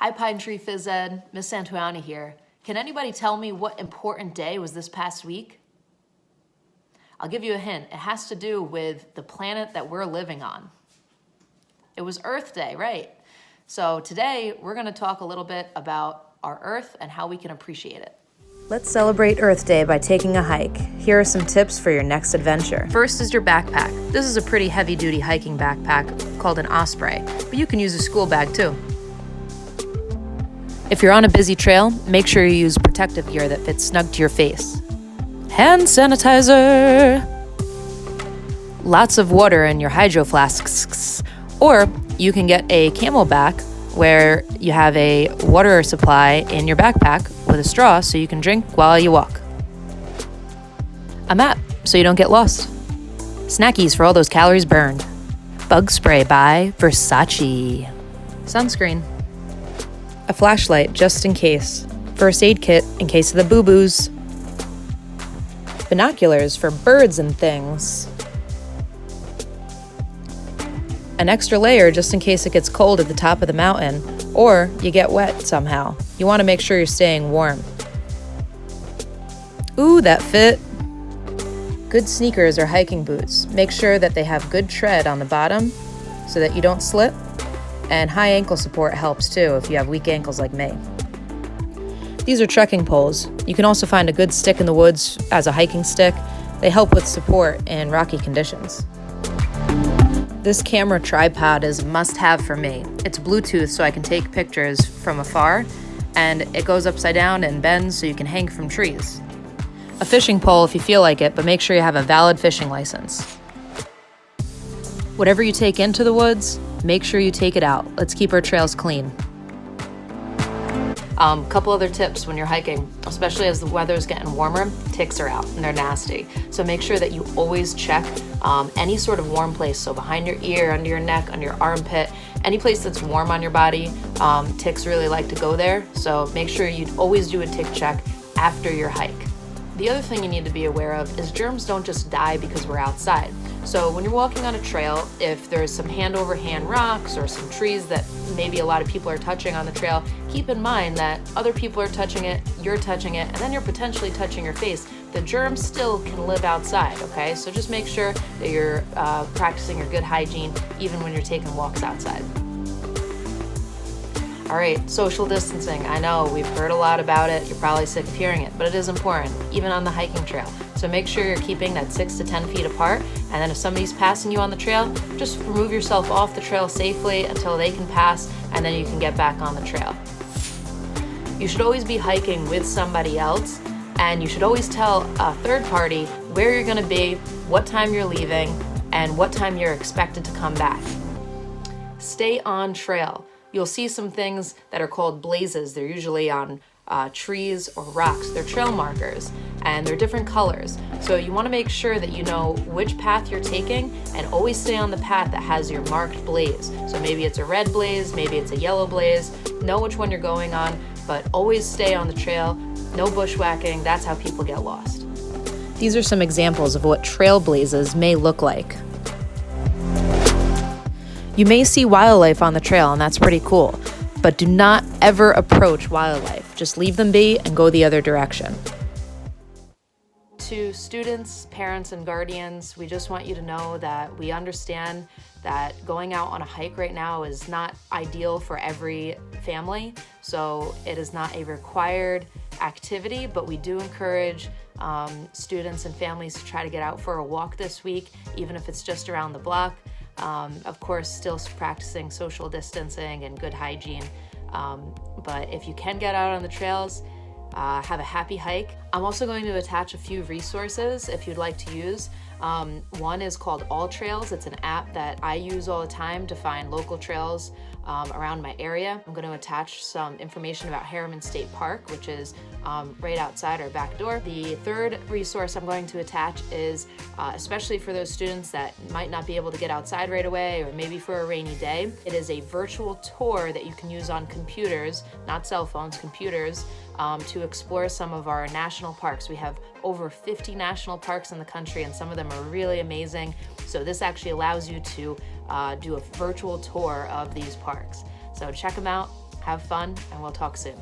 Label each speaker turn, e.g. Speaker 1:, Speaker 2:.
Speaker 1: Hi Pine Tree Phys Ed, Miss Santoyani here. Can anybody tell me what important day was this past week? I'll give you a hint. It has to do with the planet that we're living on. It was Earth Day, right? So today we're going to talk a little bit about our Earth and how we can appreciate it.
Speaker 2: Let's celebrate Earth Day by taking a hike. Here are some tips for your next adventure.
Speaker 1: First is your backpack. This is a pretty heavy-duty hiking backpack called an Osprey, but you can use a school bag too. If you're on a busy trail, make sure you use protective gear that fits snug to your face. Hand sanitizer! Lots of water in your hydro flasks. Or you can get a CamelBak where you have a water supply in your backpack with a straw so you can drink while you walk. A map so you don't get lost. Snackies for all those calories burned. Bug spray by Versace. Sunscreen. A flashlight just in case. First aid kit in case of the boo-boos. Binoculars for birds and things. An extra layer just in case it gets cold at the top of the mountain, or you get wet somehow. You want to make sure you're staying warm. Ooh, that fit. Good sneakers or hiking boots. Make sure that they have good tread on the bottom so that you don't slip. And high ankle support helps too if you have weak ankles like me. These are trekking poles. You can also find a good stick in the woods as a hiking stick. They help with support in rocky conditions. This camera tripod is a must-have for me. It's Bluetooth so I can take pictures from afar, and it goes upside down and bends so you can hang from trees. A fishing pole if you feel like it, but make sure you have a valid fishing license. Whatever you take into the woods, make sure you take it out. Let's keep our trails clean. Couple other tips when you're hiking, especially as the weather's getting warmer, ticks are out and they're nasty. So make sure that you always check any sort of warm place. So behind your ear, under your neck, under your armpit, any place that's warm on your body, ticks really like to go there. So make sure you always do a tick check after your hike. The other thing you need to be aware of is germs don't just die because we're outside. So when you're walking on a trail, if there's some hand-over-hand rocks or some trees that maybe a lot of people are touching on the trail, keep in mind that other people are touching it, you're touching it, and then you're potentially touching your face. The germs still can live outside, okay? So just make sure that you're practicing your good hygiene even when you're taking walks outside. All right, social distancing. I know we've heard a lot about it. You're probably sick of hearing it, but it is important, even on the hiking trail. So make sure you're keeping that 6 to 10 feet apart. And then if somebody's passing you on the trail, just remove yourself off the trail safely until they can pass, and then you can get back on the trail. You should always be hiking with somebody else, and you should always tell a third party where you're gonna be, what time you're leaving, and what time you're expected to come back. Stay on trail. You'll see some things that are called blazes. They're usually on trees or rocks. They're trail markers and they're different colors. So you want to make sure that you know which path you're taking and always stay on the path that has your marked blaze. So maybe it's a red blaze, maybe it's a yellow blaze. Know which one you're going on, but always stay on the trail. No bushwhacking. That's how people get lost. These are some examples of what trail blazes may look like. You may see wildlife on the trail, and that's pretty cool, but do not ever approach wildlife. Just leave them be and go the other direction. To students, parents, and guardians, we just want you to know that we understand that going out on a hike right now is not ideal for every family, so it is not a required activity, but we do encourage students and families to try to get out for a walk this week, even if it's just around the block. Of course, still practicing social distancing and good hygiene. But if you can get out on the trails, have a happy hike. I'm also going to attach a few resources if you'd like to use. One is called AllTrails. It's an app that I use all the time to find local trails around my area. I'm going to attach some information about Harriman State Park, which is right outside our back door. The third resource I'm going to attach is especially for those students that might not be able to get outside right away or maybe for a rainy day. It is a virtual tour that you can use on computers, not cell phones, computers, to explore some of our national parks. We have over 50 national parks in the country and some of them are really amazing. So this actually allows you to do a virtual tour of these parks. So check them out. Have fun, and we'll talk soon.